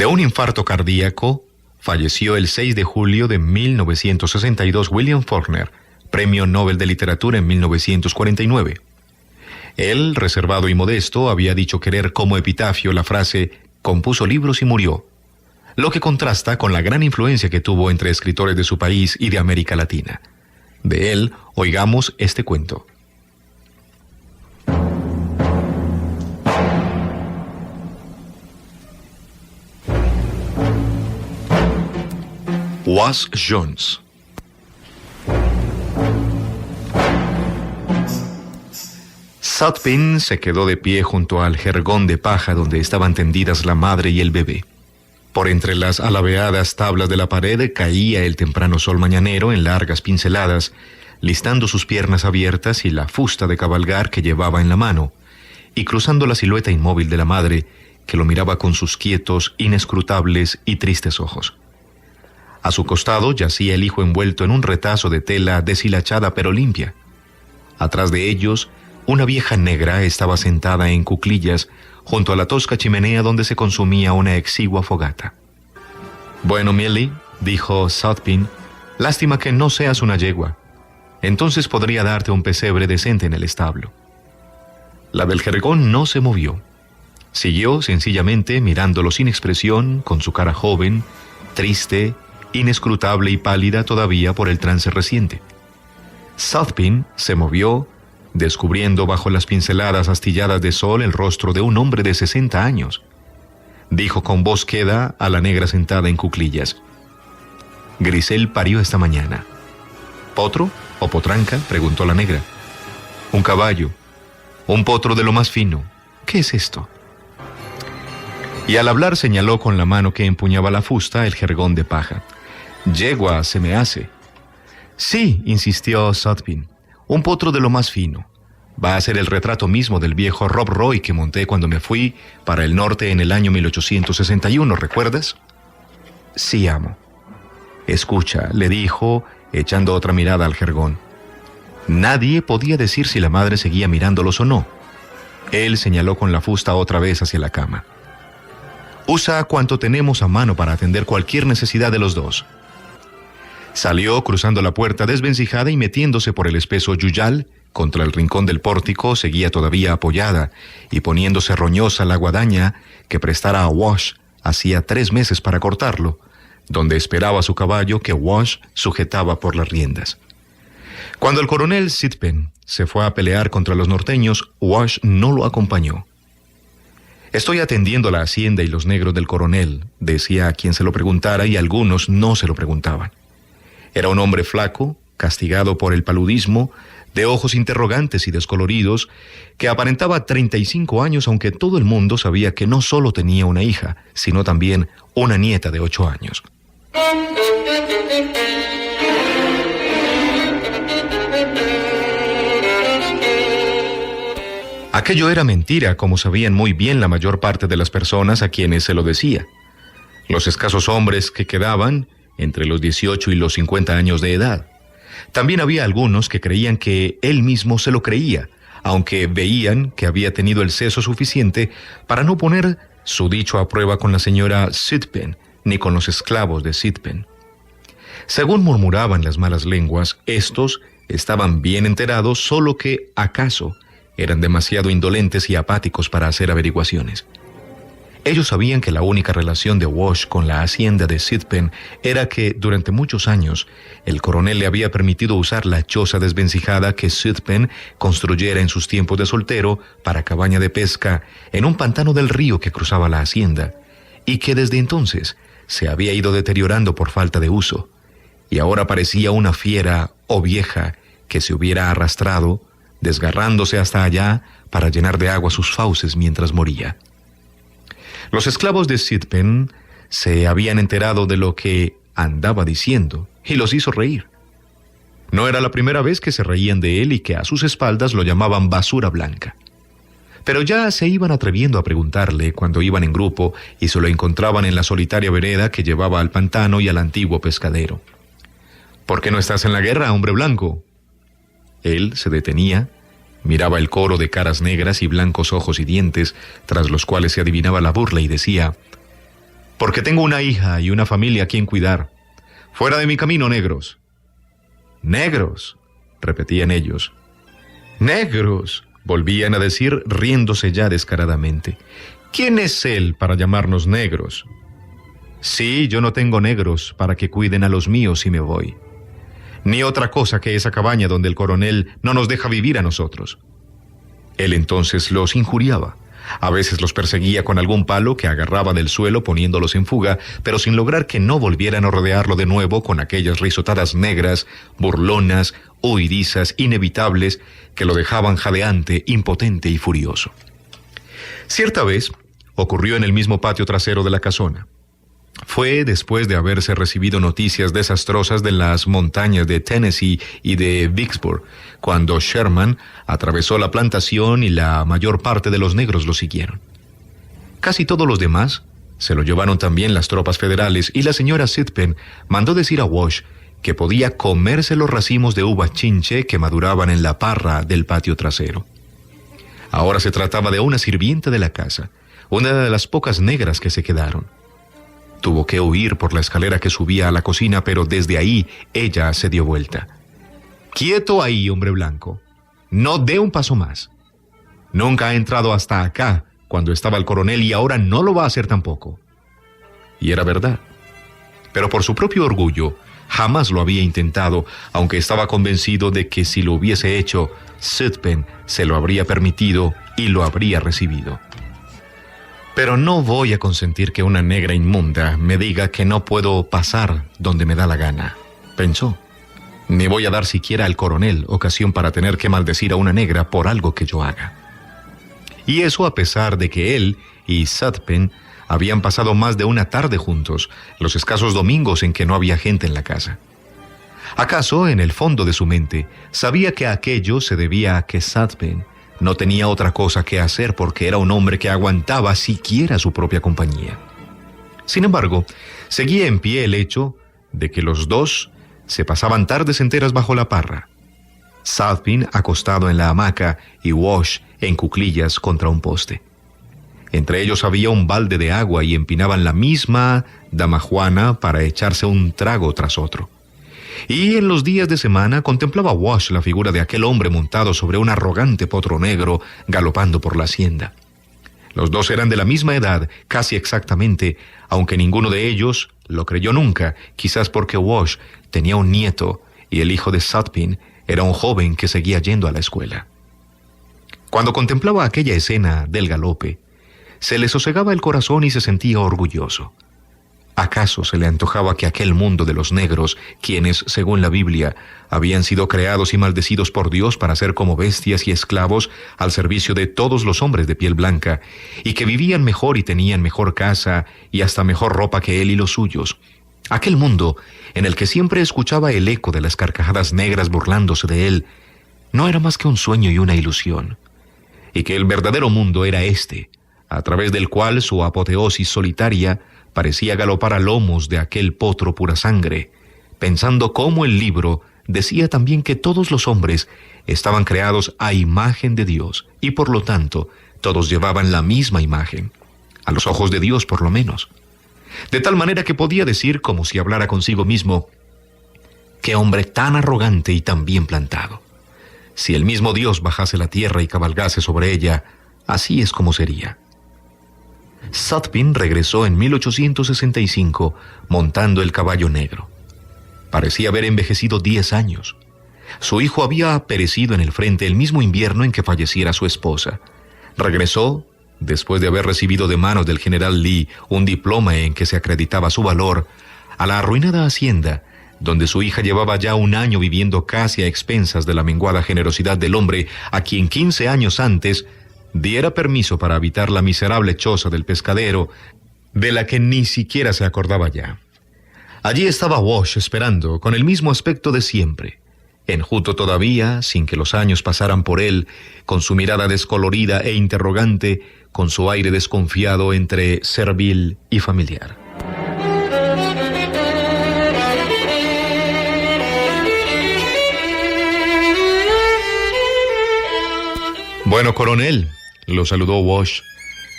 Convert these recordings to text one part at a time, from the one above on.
De un infarto cardíaco, falleció el 6 de julio de 1962 William Faulkner, Premio Nobel de Literatura en 1949. Él, reservado y modesto, había dicho querer como epitafio la frase «compuso libros y murió», lo que contrasta con la gran influencia que tuvo entre escritores de su país y de América Latina. De él, oigamos este cuento. Wash Jones. Sutpin se quedó de pie junto al jergón de paja donde estaban tendidas la madre y el bebé. Por entre las alabeadas tablas de la pared caía el temprano sol mañanero en largas pinceladas, listando sus piernas abiertas y la fusta de cabalgar que llevaba en la mano, y cruzando la silueta inmóvil de la madre, que lo miraba con sus quietos, inescrutables y tristes ojos. A su costado yacía el hijo envuelto en un retazo de tela deshilachada pero limpia. Atrás de ellos, una vieja negra estaba sentada en cuclillas junto a la tosca chimenea donde se consumía una exigua fogata. «Bueno, Millie», dijo Sutpin, «lástima que no seas una yegua. Entonces podría darte un pesebre decente en el establo». La del jergón no se movió. Siguió sencillamente mirándolo sin expresión, con su cara joven, triste, inescrutable y pálida todavía por el trance reciente. Sutpin se movió, descubriendo bajo las pinceladas astilladas de sol el rostro de un hombre de 60 años. Dijo con voz queda a la negra sentada en cuclillas: «Grisel parió esta mañana». «¿Potro o potranca?», preguntó la negra. «Un caballo, un potro de lo más fino. ¿Qué es esto?». Y al hablar señaló con la mano que empuñaba la fusta el jergón de paja. «Yegua se me hace». «Sí», insistió Sutpin, «un potro de lo más fino. Va a ser el retrato mismo del viejo Rob Roy que monté cuando me fui para el norte en el año 1861, ¿recuerdas?» «Sí, amo». «Escucha», le dijo, echando otra mirada al jergón. Nadie podía decir si la madre seguía mirándolos o no. Él señaló con la fusta otra vez hacia la cama. «Usa cuanto tenemos a mano para atender cualquier necesidad de los dos». Salió cruzando la puerta desvencijada y metiéndose por el espeso yuyal, contra el rincón del pórtico seguía todavía apoyada y poniéndose roñosa la guadaña que prestara a Wash hacía 3 meses para cortarlo, donde esperaba su caballo que Wash sujetaba por las riendas. Cuando el coronel Sitpen se fue a pelear contra los norteños, Wash no lo acompañó. «Estoy atendiendo la hacienda y los negros del coronel», decía a quien se lo preguntara, y algunos no se lo preguntaban. Era un hombre flaco, castigado por el paludismo, de ojos interrogantes y descoloridos, que aparentaba 35 años, aunque todo el mundo sabía que no solo tenía una hija, sino también una nieta de 8 años. Aquello era mentira, como sabían muy bien la mayor parte de las personas a quienes se lo decía. Los escasos hombres que quedaban entre los 18 y los 50 años de edad. También había algunos que creían que él mismo se lo creía, aunque veían que había tenido el seso suficiente para no poner su dicho a prueba con la señora Sitpen, ni con los esclavos de Sitpen. Según murmuraban las malas lenguas, estos estaban bien enterados, solo que, acaso, eran demasiado indolentes y apáticos para hacer averiguaciones. Ellos sabían que la única relación de Wash con la hacienda de Sitpen era que, durante muchos años, el coronel le había permitido usar la choza desvencijada que Sitpen construyera en sus tiempos de soltero para cabaña de pesca en un pantano del río que cruzaba la hacienda, y que desde entonces se había ido deteriorando por falta de uso, y ahora parecía una fiera o vieja que se hubiera arrastrado, desgarrándose hasta allá para llenar de agua sus fauces mientras moría. Los esclavos de Sitpen se habían enterado de lo que andaba diciendo y los hizo reír. No era la primera vez que se reían de él y que a sus espaldas lo llamaban basura blanca. Pero ya se iban atreviendo a preguntarle cuando iban en grupo y se lo encontraban en la solitaria vereda que llevaba al pantano y al antiguo pescadero. «¿Por qué no estás en la guerra, hombre blanco?». Él se detenía, miraba el coro de caras negras y blancos ojos y dientes, tras los cuales se adivinaba la burla, y decía: porque tengo una hija y una familia a quien cuidar. Fuera de mi camino, negros. Negros, repetían ellos. Negros, volvían a decir, riéndose ya descaradamente. ¿Quién es él para llamarnos negros? Sí, yo no tengo negros para que cuiden a los míos si me voy. Ni otra cosa que esa cabaña donde el coronel no nos deja vivir a nosotros. Él entonces los injuriaba. A veces los perseguía con algún palo que agarraba del suelo poniéndolos en fuga, pero sin lograr que no volvieran a rodearlo de nuevo con aquellas risotadas negras, burlonas, huidizas, inevitables, que lo dejaban jadeante, impotente y furioso. Cierta vez ocurrió en el mismo patio trasero de la casona. Fue después de haberse recibido noticias desastrosas de las montañas de Tennessee y de Vicksburg, cuando Sherman atravesó la plantación y la mayor parte de los negros lo siguieron. Casi todos los demás se lo llevaron también las tropas federales y la señora Sitpen mandó decir a Wash que podía comerse los racimos de uva chinche que maduraban en la parra del patio trasero. Ahora se trataba de una sirvienta de la casa, una de las pocas negras que se quedaron. Tuvo que huir por la escalera que subía a la cocina, pero desde ahí ella se dio vuelta. «Quieto ahí, hombre blanco. No dé un paso más. Nunca ha entrado hasta acá cuando estaba el coronel y ahora no lo va a hacer tampoco». Y era verdad. Pero por su propio orgullo, jamás lo había intentado, aunque estaba convencido de que si lo hubiese hecho, Sitpen se lo habría permitido y lo habría recibido. «Pero no voy a consentir que una negra inmunda me diga que no puedo pasar donde me da la gana», pensó. «Ni voy a dar siquiera al coronel ocasión para tener que maldecir a una negra por algo que yo haga». Y eso a pesar de que él y Sitpen habían pasado más de una tarde juntos, los escasos domingos en que no había gente en la casa. ¿Acaso, en el fondo de su mente, sabía que aquello se debía a que Sitpen no tenía otra cosa que hacer porque era un hombre que aguantaba siquiera su propia compañía? Sin embargo, seguía en pie el hecho de que los dos se pasaban tardes enteras bajo la parra. Sitpen acostado en la hamaca y Wash en cuclillas contra un poste. Entre ellos había un balde de agua y empinaban la misma damajuana para echarse un trago tras otro. Y en los días de semana contemplaba Wash la figura de aquel hombre montado sobre un arrogante potro negro galopando por la hacienda. Los dos eran de la misma edad, casi exactamente, aunque ninguno de ellos lo creyó nunca, quizás porque Wash tenía un nieto y el hijo de Sitpen era un joven que seguía yendo a la escuela. Cuando contemplaba aquella escena del galope, se le sosegaba el corazón y se sentía orgulloso. ¿Acaso se le antojaba que aquel mundo de los negros, quienes, según la Biblia, habían sido creados y maldecidos por Dios para ser como bestias y esclavos al servicio de todos los hombres de piel blanca, y que vivían mejor y tenían mejor casa y hasta mejor ropa que él y los suyos? Aquel mundo en el que siempre escuchaba el eco de las carcajadas negras burlándose de él, no era más que un sueño y una ilusión, y que el verdadero mundo era este, a través del cual su apoteosis solitaria parecía galopar a lomos de aquel potro pura sangre, pensando cómo el libro decía también que todos los hombres estaban creados a imagen de Dios, y por lo tanto todos llevaban la misma imagen, a los ojos de Dios por lo menos. De tal manera que podía decir, como si hablara consigo mismo, «Qué hombre tan arrogante y tan bien plantado. Si el mismo Dios bajase la tierra y cabalgase sobre ella, así es como sería». Sitpen regresó en 1865 montando el caballo negro. Parecía haber envejecido 10 años. Su hijo había perecido en el frente el mismo invierno en que falleciera su esposa. Regresó, después de haber recibido de manos del general Lee un diploma en que se acreditaba su valor, a la arruinada hacienda, donde su hija llevaba ya un año viviendo casi a expensas de la menguada generosidad del hombre a quien 15 años antes diera permiso para habitar la miserable choza del pescadero, de la que ni siquiera se acordaba ya. Allí estaba Wash esperando, con el mismo aspecto de siempre, enjuto todavía, sin que los años pasaran por él, con su mirada descolorida e interrogante, con su aire desconfiado entre servil y familiar. «Bueno, coronel», lo saludó Wash,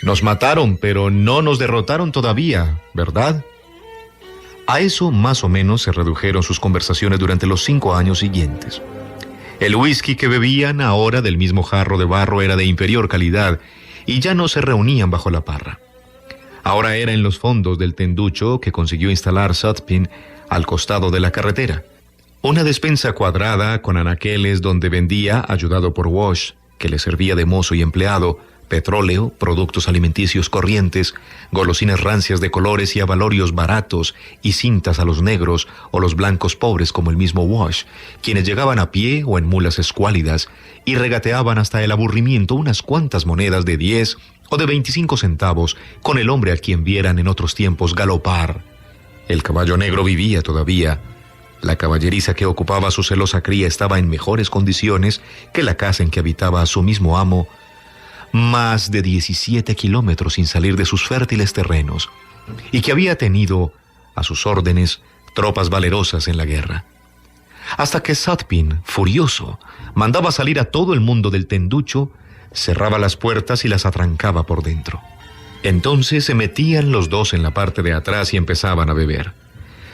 Nos mataron, pero no nos derrotaron todavía, ¿verdad? A eso más o menos se redujeron sus conversaciones durante los 5 años siguientes. El whisky que bebían ahora del mismo jarro de barro era de inferior calidad y ya no se reunían bajo la parra. Ahora era en los fondos del tenducho que consiguió instalar Sutpin al costado de la carretera. Una despensa cuadrada con anaqueles donde vendía, ayudado por Wash, que le servía de mozo y empleado, petróleo, productos alimenticios corrientes, golosinas rancias de colores y abalorios baratos y cintas a los negros o los blancos pobres como el mismo Wash, quienes llegaban a pie o en mulas escuálidas y regateaban hasta el aburrimiento unas cuantas monedas de 10 o de 25 centavos con el hombre a quien vieran en otros tiempos galopar. El caballo negro vivía todavía. La caballeriza que ocupaba su celosa cría estaba en mejores condiciones que la casa en que habitaba su mismo amo, más de 17 kilómetros sin salir de sus fértiles terrenos, y que había tenido a sus órdenes tropas valerosas en la guerra. Hasta que Sutpin, furioso, mandaba salir a todo el mundo del tenducho, cerraba las puertas y las atrancaba por dentro. Entonces se metían los dos en la parte de atrás y empezaban a beber.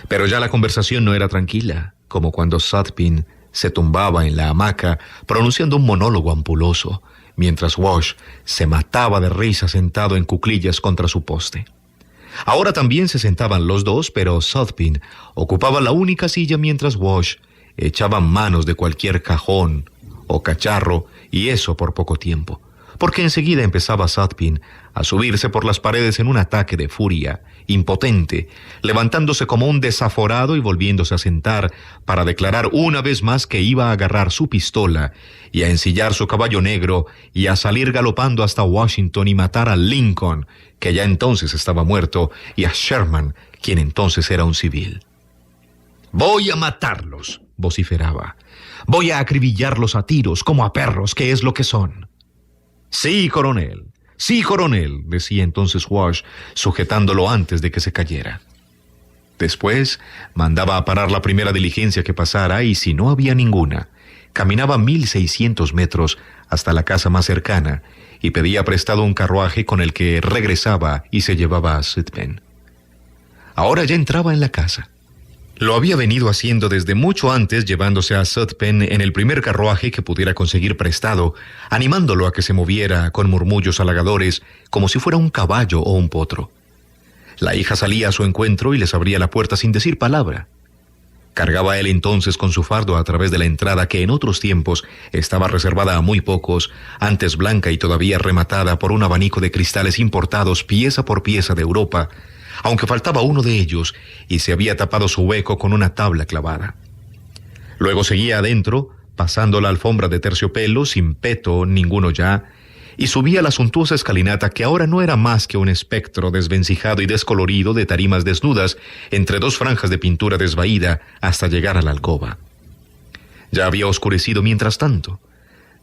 Pero ya la conversación no era tranquila, como cuando Sutpin se tumbaba en la hamaca pronunciando un monólogo ampuloso, mientras Wash se mataba de risa sentado en cuclillas contra su poste. Ahora también se sentaban los dos, pero Sutpin ocupaba la única silla mientras Wash echaba manos de cualquier cajón o cacharro, y eso por poco tiempo, porque enseguida empezaba Sutpin a subirse por las paredes en un ataque de furia, impotente, levantándose como un desaforado y volviéndose a sentar para declarar una vez más que iba a agarrar su pistola y a ensillar su caballo negro y a salir galopando hasta Washington y matar a Lincoln, que ya entonces estaba muerto, y a Sherman, quien entonces era un civil. «Voy a matarlos», vociferaba. «Voy a acribillarlos a tiros como a perros, que es lo que son». «Sí, coronel. Sí, coronel», decía entonces Wash, sujetándolo antes de que se cayera. Después mandaba a parar la primera diligencia que pasara y si no había ninguna, caminaba 1,600 metros hasta la casa más cercana y pedía prestado un carruaje con el que regresaba y se llevaba a Sutpin. Ahora ya entraba en la casa. Lo había venido haciendo desde mucho antes, llevándose a Sutpin en el primer carruaje que pudiera conseguir prestado, animándolo a que se moviera con murmullos halagadores, como si fuera un caballo o un potro. La hija salía a su encuentro y les abría la puerta sin decir palabra. Cargaba él entonces con su fardo a través de la entrada que en otros tiempos estaba reservada a muy pocos, antes blanca y todavía rematada por un abanico de cristales importados pieza por pieza de Europa, aunque faltaba uno de ellos y se había tapado su hueco con una tabla clavada. Luego seguía adentro, pasando la alfombra de terciopelo, sin peto ninguno ya, y subía la suntuosa escalinata que ahora no era más que un espectro desvencijado y descolorido de tarimas desnudas entre dos franjas de pintura desvaída hasta llegar a la alcoba. Ya había oscurecido mientras tanto.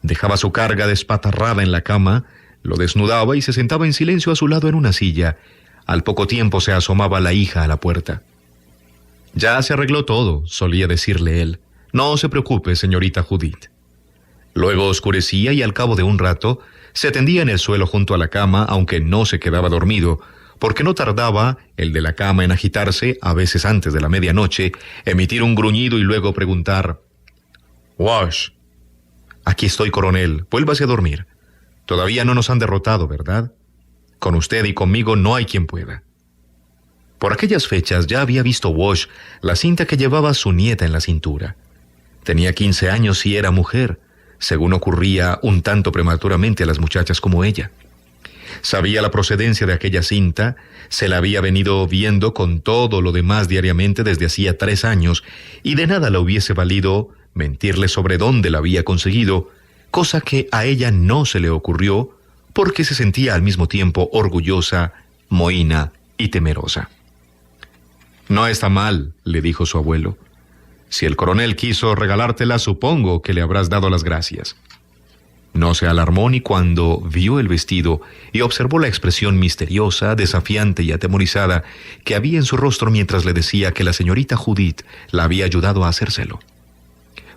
Dejaba su carga despatarrada en la cama, lo desnudaba y se sentaba en silencio a su lado en una silla. Al poco tiempo se asomaba la hija a la puerta. «Ya se arregló todo», solía decirle él. «No se preocupe, señorita Judith». Luego oscurecía y al cabo de un rato se tendía en el suelo junto a la cama, aunque no se quedaba dormido, porque no tardaba el de la cama en agitarse, a veces antes de la medianoche, emitir un gruñido y luego preguntar: «Wash». «Aquí estoy, coronel. Vuélvase a dormir. Todavía no nos han derrotado, ¿verdad? Con usted y conmigo no hay quien pueda». Por aquellas fechas ya había visto Wash la cinta que llevaba su nieta en la cintura. Tenía 15 años y era mujer, según ocurría un tanto prematuramente a las muchachas como ella. Sabía la procedencia de aquella cinta, se la había venido viendo con todo lo demás diariamente desde hacía 3 años, y de nada le hubiese valido mentirle sobre dónde la había conseguido, cosa que a ella no se le ocurrió, porque se sentía al mismo tiempo orgullosa, mohína y temerosa. «No está mal», le dijo su abuelo. «Si el coronel quiso regalártela, supongo que le habrás dado las gracias». No se alarmó ni cuando vio el vestido y observó la expresión misteriosa, desafiante y atemorizada que había en su rostro mientras le decía que la señorita Judith la había ayudado a hacérselo.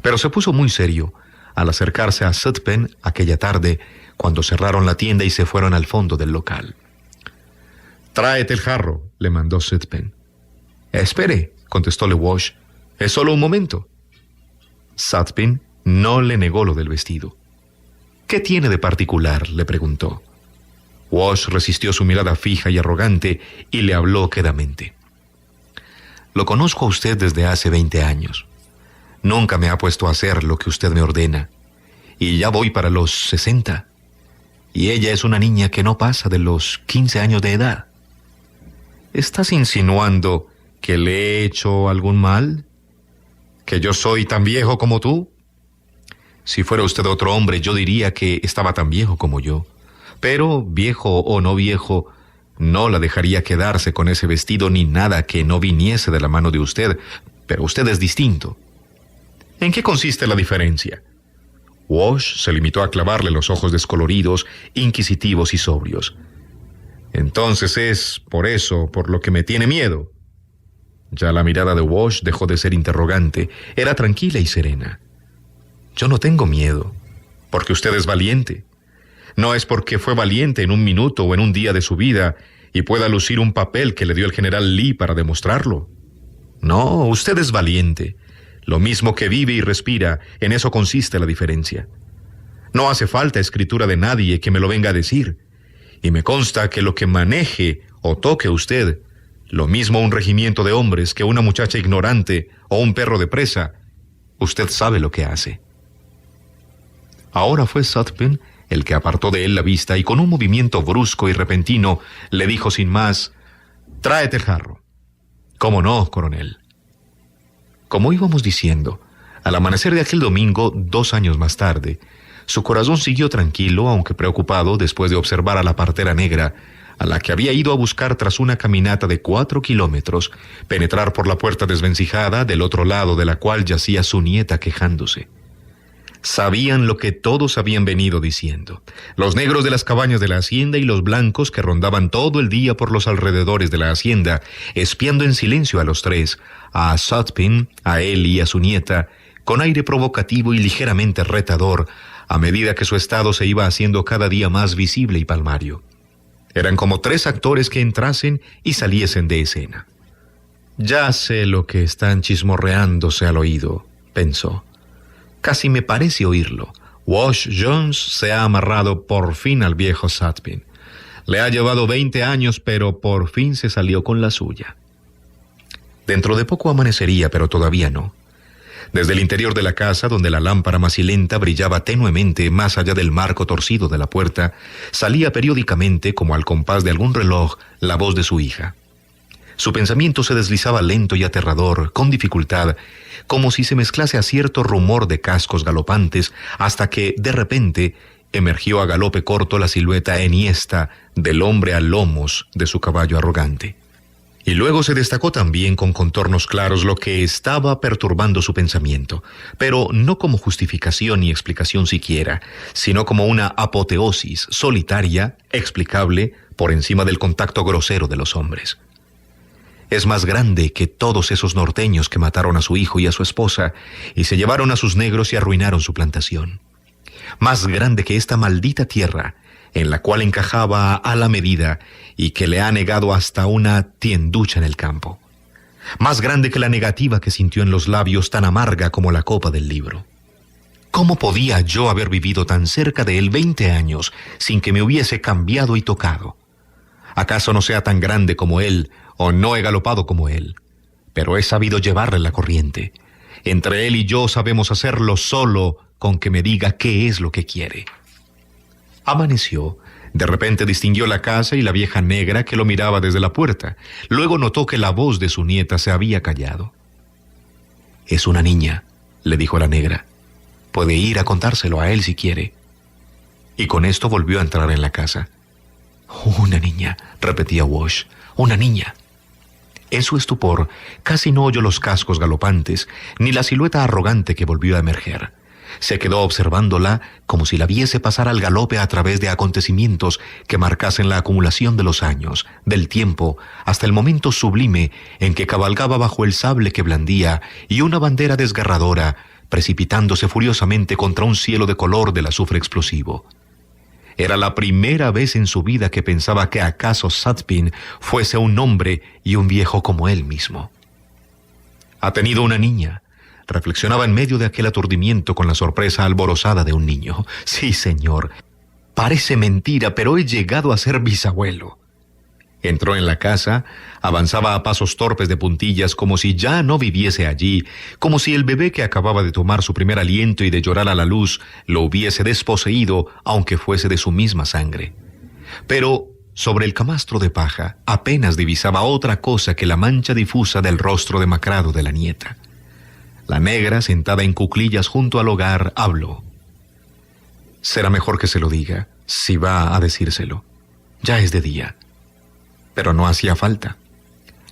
Pero se puso muy serio, al acercarse a Sutpen aquella tarde, cuando cerraron la tienda y se fueron al fondo del local. «Tráete el jarro», le mandó Sutpen. «Espere», contestóle Wash, «es solo un momento». Sutpen no le negó lo del vestido. «¿Qué tiene de particular?», le preguntó. Wash resistió su mirada fija y arrogante y le habló quedamente. «Lo conozco a usted desde hace 20 años. Nunca me ha puesto a hacer lo que usted me ordena. Y ya voy para los 60. Y ella es una niña que no pasa de los 15 años de edad. ¿Estás insinuando que le he hecho algún mal? ¿Que yo soy tan viejo como tú? Si fuera usted otro hombre, yo diría que estaba tan viejo como yo. Pero, viejo o no viejo, no la dejaría quedarse con ese vestido ni nada que no viniese de la mano de usted. Pero usted es distinto». «¿En qué consiste la diferencia?». Wash se limitó a clavarle los ojos descoloridos, inquisitivos y sobrios. «Entonces es por eso por lo que me tiene miedo». Ya la mirada de Wash dejó de ser interrogante, era tranquila y serena. «Yo no tengo miedo, porque usted es valiente. No es porque fue valiente en un minuto o en un día de su vida y pueda lucir un papel que le dio el general Lee para demostrarlo. No, usted es valiente. Lo mismo que vive y respira, en eso consiste la diferencia. No hace falta escritura de nadie que me lo venga a decir. Y me consta que lo que maneje o toque usted, lo mismo un regimiento de hombres que una muchacha ignorante o un perro de presa, usted sabe lo que hace». Ahora fue Sutpen el que apartó de él la vista y con un movimiento brusco y repentino le dijo sin más: «Tráete el jarro». «¿Cómo no, coronel?». Como íbamos diciendo, al amanecer de aquel domingo, 2 años más tarde, su corazón siguió tranquilo, aunque preocupado, después de observar a la partera negra, a la que había ido a buscar tras una caminata de 4 kilómetros, penetrar por la puerta desvencijada, del otro lado de la cual yacía su nieta quejándose. Sabían lo que todos habían venido diciendo: los negros de las cabañas de la hacienda y los blancos que rondaban todo el día por los alrededores de la hacienda, espiando en silencio a los tres, a Sutpen, a él y a su nieta, con aire provocativo y ligeramente retador, a medida que su estado se iba haciendo cada día más visible y palmario. Eran como 3 actores que entrasen y saliesen de escena. «Ya sé lo que están chismorreándose al oído», pensó. «Casi me parece oírlo. Wash Jones se ha amarrado por fin al viejo Sutpen. Le ha llevado 20 años, pero por fin se salió con la suya». Dentro de poco amanecería, pero todavía no. Desde el interior de la casa, donde la lámpara macilenta brillaba tenuemente más allá del marco torcido de la puerta, salía periódicamente, como al compás de algún reloj, la voz de su hija. Su pensamiento se deslizaba lento y aterrador, con dificultad, como si se mezclase a cierto rumor de cascos galopantes, hasta que, de repente, emergió a galope corto la silueta enhiesta del hombre a lomos de su caballo arrogante. Y luego se destacó también con contornos claros lo que estaba perturbando su pensamiento, pero no como justificación ni explicación siquiera, sino como una apoteosis solitaria, explicable, por encima del contacto grosero de los hombres. Es más grande que todos esos norteños que mataron a su hijo y a su esposa y se llevaron a sus negros y arruinaron su plantación. Más grande que esta maldita tierra, en la cual encajaba a la medida y que le ha negado hasta una tienducha en el campo. Más grande que la negativa que sintió en los labios, tan amarga como la copa del libro. ¿Cómo podía yo haber vivido tan cerca de él 20 años sin que me hubiese cambiado y tocado? ¿Acaso no sea tan grande como él o no he galopado como él? Pero he sabido llevarle la corriente. Entre él y yo sabemos hacerlo solo con que me diga qué es lo que quiere». Amaneció. De repente distinguió la casa y la vieja negra que lo miraba desde la puerta. Luego notó que la voz de su nieta se había callado. «Es una niña», le dijo la negra. «Puede ir a contárselo a él si quiere». Y con esto volvió a entrar en la casa. «Una niña», repetía Wash, «una niña». En su estupor, casi no oyó los cascos galopantes, ni la silueta arrogante que volvió a emerger. Se quedó observándola como si la viese pasar al galope a través de acontecimientos que marcasen la acumulación de los años, del tiempo, hasta el momento sublime en que cabalgaba bajo el sable que blandía y una bandera desgarradora precipitándose furiosamente contra un cielo de color del azufre explosivo. Era la primera vez en su vida que pensaba que acaso Sadpin fuese un hombre y un viejo como él mismo. Ha tenido una niña, reflexionaba en medio de aquel aturdimiento con la sorpresa alborozada de un niño. Sí, señor, parece mentira, pero he llegado a ser bisabuelo. Entró en la casa, avanzaba a pasos torpes de puntillas como si ya no viviese allí, como si el bebé que acababa de tomar su primer aliento y de llorar a la luz lo hubiese desposeído, aunque fuese de su misma sangre. Pero sobre el camastro de paja apenas divisaba otra cosa que la mancha difusa del rostro demacrado de la nieta. La negra, sentada en cuclillas junto al hogar, habló. Será mejor que se lo diga, si va a decírselo. Ya es de día. Pero no hacía falta.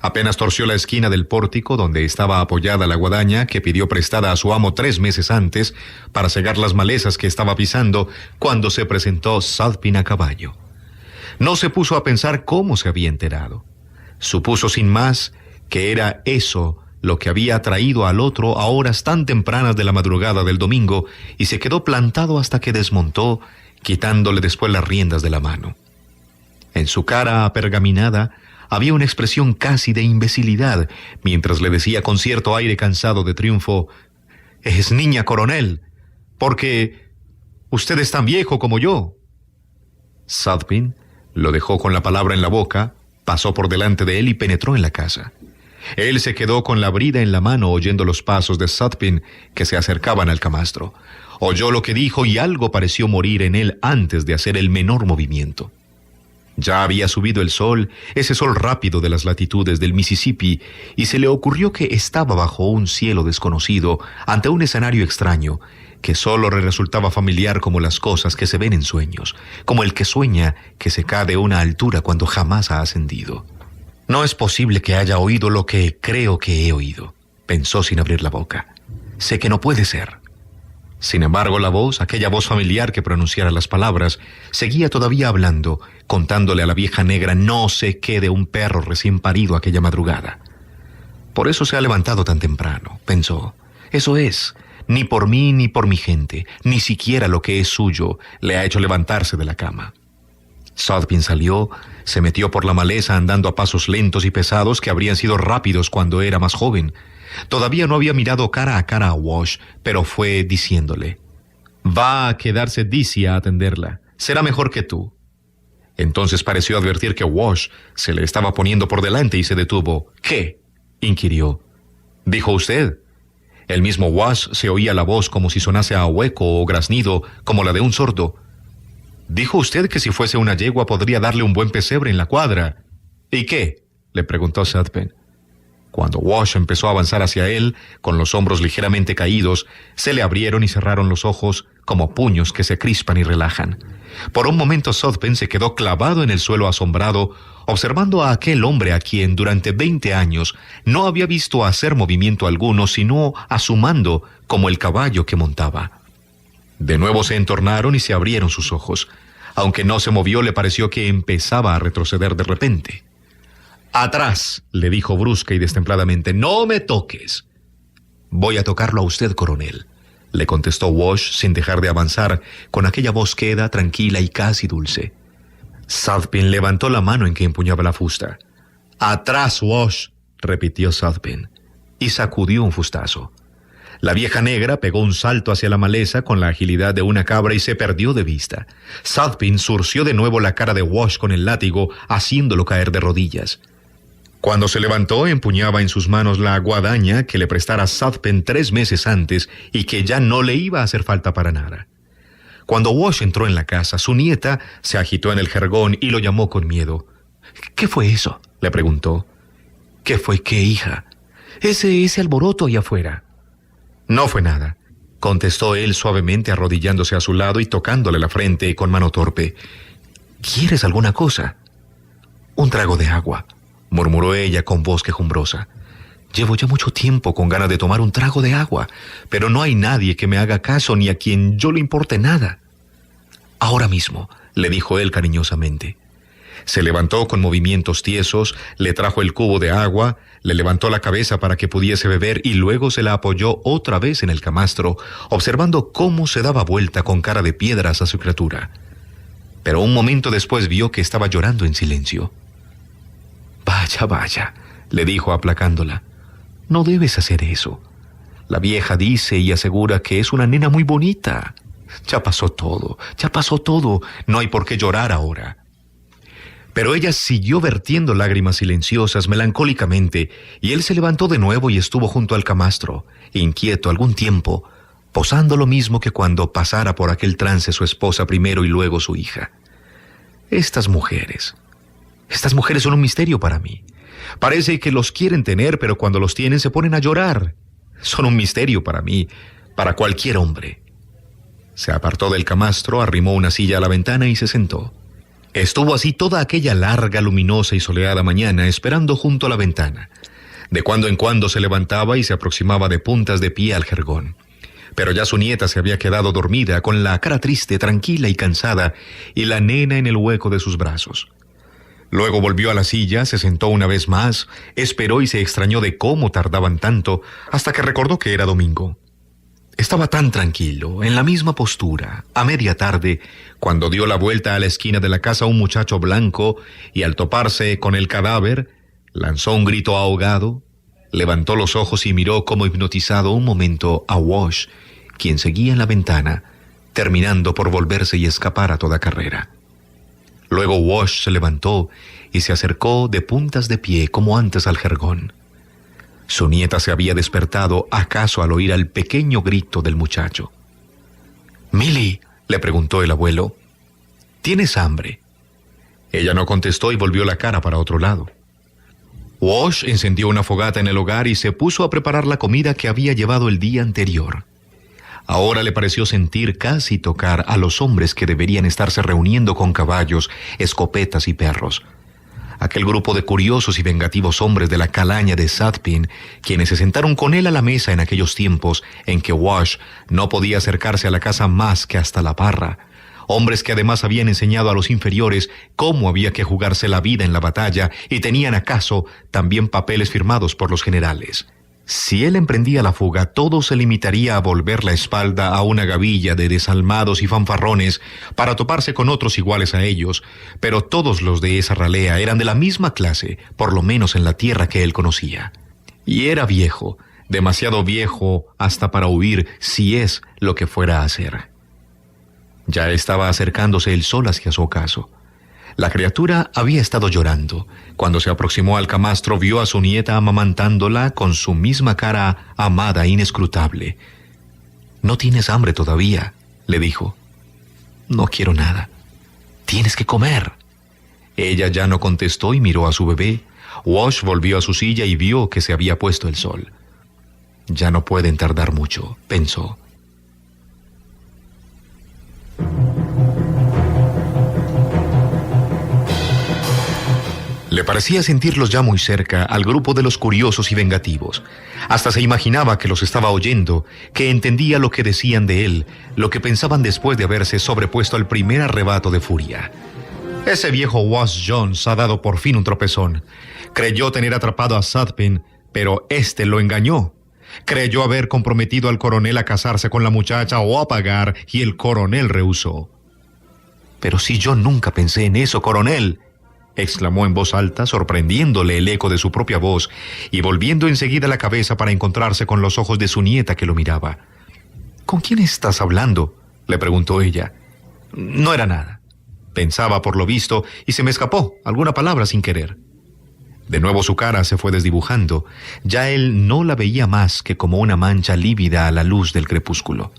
Apenas torció la esquina del pórtico donde estaba apoyada la guadaña que pidió prestada a su amo 3 meses antes para cegar las malezas que estaba pisando, cuando se presentó Sadpin a caballo. No se puso a pensar cómo se había enterado. Supuso sin más que era eso lo que había traído al otro a horas tan tempranas de la madrugada del domingo, y se quedó plantado hasta que desmontó, quitándole después las riendas de la mano. En su cara apergaminada había una expresión casi de imbecilidad, mientras le decía con cierto aire cansado de triunfo: «Es niña, coronel, porque usted es tan viejo como yo». Sadpin lo dejó con la palabra en la boca, pasó por delante de él y penetró en la casa. Él se quedó con la brida en la mano oyendo los pasos de Sadpin que se acercaban al camastro. Oyó lo que dijo y algo pareció morir en él antes de hacer el menor movimiento. Ya había subido el sol, ese sol rápido de las latitudes del Mississippi, y se le ocurrió que estaba bajo un cielo desconocido, ante un escenario extraño, que solo le resultaba familiar como las cosas que se ven en sueños, como el que sueña que se cae de una altura cuando jamás ha ascendido. No es posible que haya oído lo que creo que he oído, pensó sin abrir la boca. Sé que no puede ser. Sin embargo, la voz, aquella voz familiar que pronunciara las palabras, seguía todavía hablando, contándole a la vieja negra no sé qué de un perro recién parido aquella madrugada. Por eso se ha levantado tan temprano, pensó. Eso es, ni por mí ni por mi gente, ni siquiera lo que es suyo, le ha hecho levantarse de la cama. Sadpin salió, se metió por la maleza andando a pasos lentos y pesados que habrían sido rápidos cuando era más joven. Todavía no había mirado cara a cara a Wash, pero fue diciéndole: «Va a quedarse Dizzy a atenderla. Será mejor que tú». Entonces pareció advertir que Wash se le estaba poniendo por delante y se detuvo. «¿Qué?», inquirió. «¿Dijo usted?». El mismo Wash se oía la voz como si sonase a hueco o graznido, como la de un sordo. «Dijo usted que si fuese una yegua podría darle un buen pesebre en la cuadra». «¿Y qué?», le preguntó Sadpin. Cuando Wash empezó a avanzar hacia él, con los hombros ligeramente caídos, se le abrieron y cerraron los ojos como puños que se crispan y relajan. Por un momento Sadpin se quedó clavado en el suelo asombrado, observando a aquel hombre a quien durante 20 años no había visto hacer movimiento alguno, sino a su mando como el caballo que montaba. De nuevo se entornaron y se abrieron sus ojos. Aunque no se movió, le pareció que empezaba a retroceder de repente. «Atrás», le dijo brusca y destempladamente, «no me toques». «Voy a tocarlo a usted, coronel», le contestó Wash sin dejar de avanzar, con aquella voz queda, tranquila y casi dulce. Sadpin levantó la mano en que empuñaba la fusta. «Atrás, Wash», repitió Sadpin, y sacudió un fustazo. La vieja negra pegó un salto hacia la maleza con la agilidad de una cabra y se perdió de vista. Sadpin zurció de nuevo la cara de Wash con el látigo, haciéndolo caer de rodillas. Cuando se levantó, empuñaba en sus manos la guadaña que le prestara Sadpin 3 meses antes y que ya no le iba a hacer falta para nada. Cuando Wash entró en la casa, su nieta se agitó en el jergón y lo llamó con miedo. «¿Qué fue eso?», le preguntó. «¿Qué fue qué, hija? Ese alboroto allá afuera». «No fue nada», contestó él suavemente, arrodillándose a su lado y tocándole la frente con mano torpe. «¿Quieres alguna cosa?». «Un trago de agua», murmuró ella con voz quejumbrosa. «Llevo ya mucho tiempo con ganas de tomar un trago de agua, pero no hay nadie que me haga caso ni a quien yo le importe nada». «Ahora mismo», le dijo él cariñosamente. Se levantó con movimientos tiesos, le trajo el cubo de agua, le levantó la cabeza para que pudiese beber y luego se la apoyó otra vez en el camastro, observando cómo se daba vuelta con cara de piedras a su criatura. Pero un momento después vio que estaba llorando en silencio. «Vaya, vaya», le dijo aplacándola, «no debes hacer eso. La vieja dice y asegura que es una nena muy bonita. Ya pasó todo, no hay por qué llorar ahora». Pero ella siguió vertiendo lágrimas silenciosas melancólicamente, y él se levantó de nuevo y estuvo junto al camastro, inquieto algún tiempo, posando lo mismo que cuando pasara por aquel trance su esposa primero y luego su hija. Estas mujeres son un misterio para mí. Parece que los quieren tener, pero cuando los tienen se ponen a llorar. Son un misterio para mí, para cualquier hombre. Se apartó del camastro, arrimó una silla a la ventana y se sentó. Estuvo así toda aquella larga, luminosa y soleada mañana, esperando junto a la ventana. De cuando en cuando se levantaba y se aproximaba de puntas de pie al jergón. Pero ya su nieta se había quedado dormida, con la cara triste, tranquila y cansada, y la nena en el hueco de sus brazos. Luego volvió a la silla, se sentó una vez más, esperó y se extrañó de cómo tardaban tanto, hasta que recordó que era domingo. Estaba tan tranquilo, en la misma postura, a media tarde, cuando dio la vuelta a la esquina de la casa un muchacho blanco y al toparse con el cadáver, lanzó un grito ahogado, levantó los ojos y miró como hipnotizado un momento a Wash, quien seguía en la ventana, terminando por volverse y escapar a toda carrera. Luego Wash se levantó y se acercó de puntas de pie como antes al jergón. Su nieta se había despertado, acaso al oír el pequeño grito del muchacho. «Millie», le preguntó el abuelo, «¿tienes hambre?». Ella no contestó y volvió la cara para otro lado. Wash encendió una fogata en el hogar y se puso a preparar la comida que había llevado el día anterior. Ahora le pareció sentir, casi tocar, a los hombres que deberían estarse reuniendo con caballos, escopetas y perros. Aquel grupo de curiosos y vengativos hombres de la calaña de Sadpin, quienes se sentaron con él a la mesa en aquellos tiempos en que Wash no podía acercarse a la casa más que hasta la parra. Hombres que además habían enseñado a los inferiores cómo había que jugarse la vida en la batalla y tenían acaso también papeles firmados por los generales. Si él emprendía la fuga, todo se limitaría a volver la espalda a una gavilla de desalmados y fanfarrones para toparse con otros iguales a ellos, pero todos los de esa ralea eran de la misma clase, por lo menos en la tierra que él conocía. Y era viejo, demasiado viejo hasta para huir, si es lo que fuera a hacer. Ya estaba acercándose el sol hacia su ocaso. La criatura había estado llorando. Cuando se aproximó al camastro vio a su nieta amamantándola con su misma cara amada e inescrutable. «¿No tienes hambre todavía?», le dijo. «No quiero nada». «Tienes que comer». Ella ya no contestó y miró a su bebé. Wash volvió a su silla y vio que se había puesto el sol. «Ya no pueden tardar mucho», pensó. Le parecía sentirlos ya muy cerca al grupo de los curiosos y vengativos. Hasta se imaginaba que los estaba oyendo, que entendía lo que decían de él, lo que pensaban después de haberse sobrepuesto al primer arrebato de furia. Ese viejo Wash Jones ha dado por fin un tropezón. Creyó tener atrapado a Sadpin, pero éste lo engañó. Creyó haber comprometido al coronel a casarse con la muchacha o a pagar, y el coronel rehusó. «Pero si yo nunca pensé en eso, coronel», exclamó en voz alta, sorprendiéndole el eco de su propia voz y volviendo enseguida la cabeza para encontrarse con los ojos de su nieta que lo miraba. «¿Con quién estás hablando?», le preguntó ella. «No era nada. Pensaba por lo visto y se me escapó alguna palabra sin querer». De nuevo su cara se fue desdibujando. Ya él no la veía más que como una mancha lívida a la luz del crepúsculo.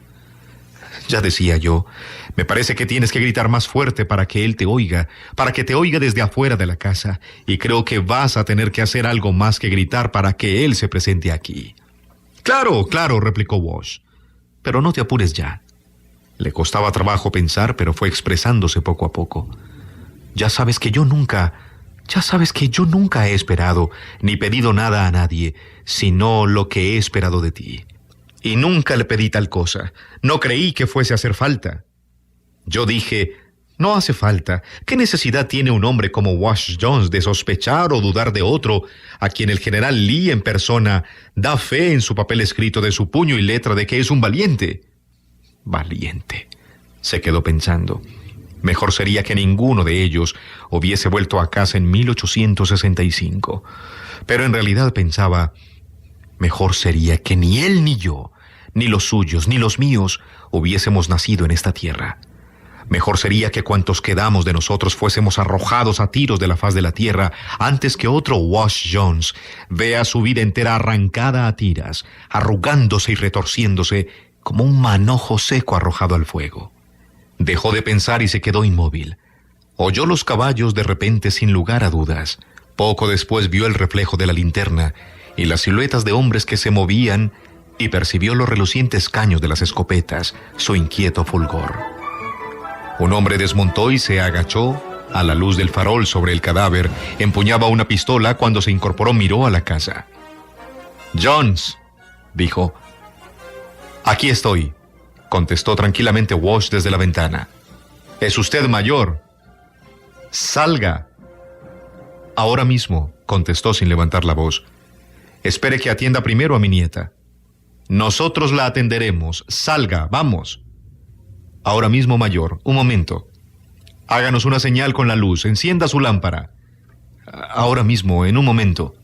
«Ya decía yo, me parece que tienes que gritar más fuerte para que él te oiga, para que te oiga desde afuera de la casa, y creo que vas a tener que hacer algo más que gritar para que él se presente aquí». «Claro, claro», replicó Wash, «pero no te apures ya». Le costaba trabajo pensar, pero fue expresándose poco a poco. Ya sabes que yo nunca he esperado ni pedido nada a nadie, sino lo que he esperado de ti. Y nunca le pedí tal cosa. No creí que fuese a hacer falta. Yo dije, No hace falta. ¿Qué necesidad tiene un hombre como Wash Jones de sospechar o dudar de otro, a quien el general Lee en persona da fe en su papel escrito de su puño y letra de que es un valiente? Valiente, se quedó pensando. Mejor sería que ninguno de ellos hubiese vuelto a casa en 1865. Pero en realidad pensaba, mejor sería que ni él ni yo, ni los suyos, ni los míos, hubiésemos nacido en esta tierra. Mejor sería que cuantos quedamos de nosotros fuésemos arrojados a tiros de la faz de la tierra antes que otro Wash Jones vea su vida entera arrancada a tiras, arrugándose y retorciéndose como un manojo seco arrojado al fuego. Dejó de pensar y se quedó inmóvil. Oyó los caballos de repente sin lugar a dudas. Poco después vio el reflejo de la linterna y las siluetas de hombres que se movían y percibió los relucientes caños de las escopetas, su inquieto fulgor. Un hombre desmontó y se agachó. A la luz del farol sobre el cadáver, empuñaba una pistola. Cuando se incorporó, miró a la casa. «Jones», dijo. «Aquí estoy», contestó tranquilamente Wash desde la ventana. «¿Es usted mayor?» «Salga». «Ahora mismo», contestó sin levantar la voz. «Espere que atienda primero a mi nieta». «Nosotros la atenderemos. Salga, vamos». «Ahora mismo, mayor. Un momento. Háganos una señal con la luz. Encienda su lámpara». «Ahora mismo, en un momento».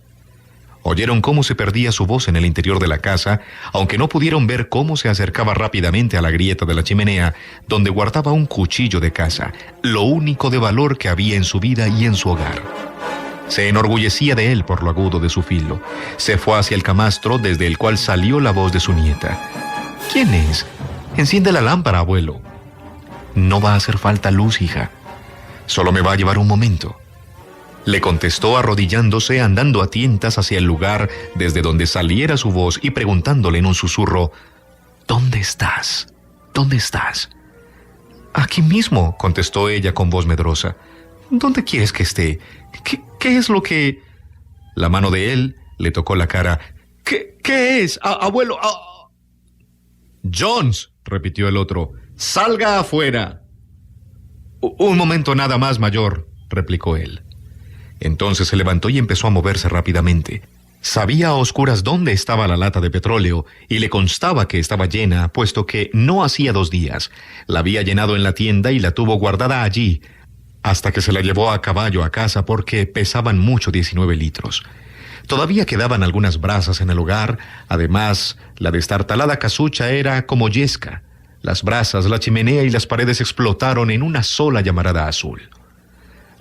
Oyeron cómo se perdía su voz en el interior de la casa, aunque no pudieron ver cómo se acercaba rápidamente a la grieta de la chimenea, donde guardaba un cuchillo de caza, lo único de valor que había en su vida y en su hogar. Se enorgullecía de él por lo agudo de su filo. Se fue hacia el camastro, desde el cual salió la voz de su nieta. «¿Quién es? Enciende la lámpara, abuelo». «No va a hacer falta luz, hija. Solo me va a llevar un momento», le contestó arrodillándose, andando a tientas hacia el lugar desde donde saliera su voz y preguntándole en un susurro: «¿Dónde estás? ¿Dónde estás?» «Aquí mismo», contestó ella con voz medrosa. «¿Dónde quieres que esté? ¿Qué es lo que...?» La mano de él le tocó la cara. ¿Qué es, abuelo? «Jones», repitió el otro, «salga afuera». «Un momento nada más, mayor», replicó él. Entonces se levantó y empezó a moverse rápidamente. Sabía a oscuras dónde estaba la lata de petróleo y le constaba que estaba llena, puesto que no hacía 2 días la había llenado en la tienda y la tuvo guardada allí, hasta que se la llevó a caballo a casa porque pesaban mucho 19 litros. Todavía quedaban algunas brasas en el hogar. Además, la destartalada casucha era como yesca. Las brasas, la chimenea y las paredes explotaron en una sola llamarada azul.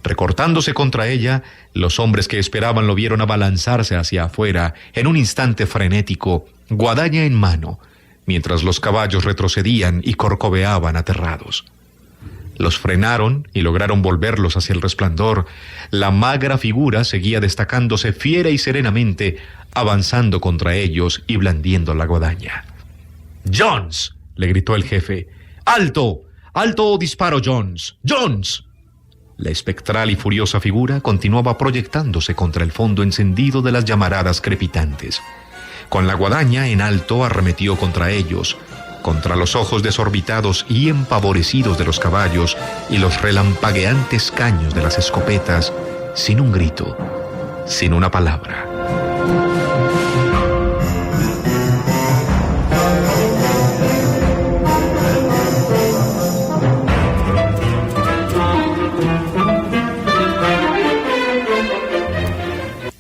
Recortándose contra ella, los hombres que esperaban lo vieron abalanzarse hacia afuera en un instante frenético, guadaña en mano, mientras los caballos retrocedían y corcoveaban aterrados. Los frenaron y lograron volverlos hacia el resplandor. La magra figura seguía destacándose fiera y serenamente, avanzando contra ellos y blandiendo la guadaña. «¡Jones!», le gritó el jefe. «¡Alto! ¡Alto o disparo, Jones! ¡Jones!». La espectral y furiosa figura continuaba proyectándose contra el fondo encendido de las llamaradas crepitantes. Con la guadaña en alto arremetió contra ellos, contra los ojos desorbitados y empavorecidos de los caballos y los relampagueantes caños de las escopetas, sin un grito, sin una palabra.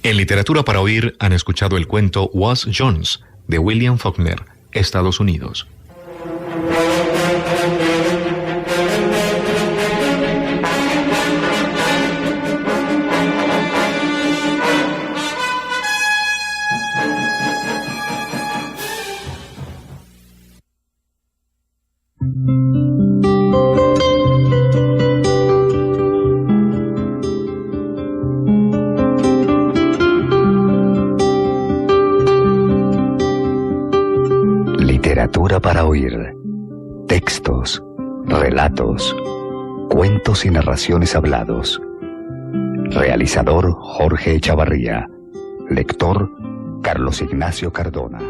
En Literatura para Oír han escuchado el cuento Was Jones, de William Faulkner, Estados Unidos. Literatura para oír. Textos, relatos, cuentos y narraciones hablados. Realizador Jorge Echavarría. Lector Carlos Ignacio Cardona.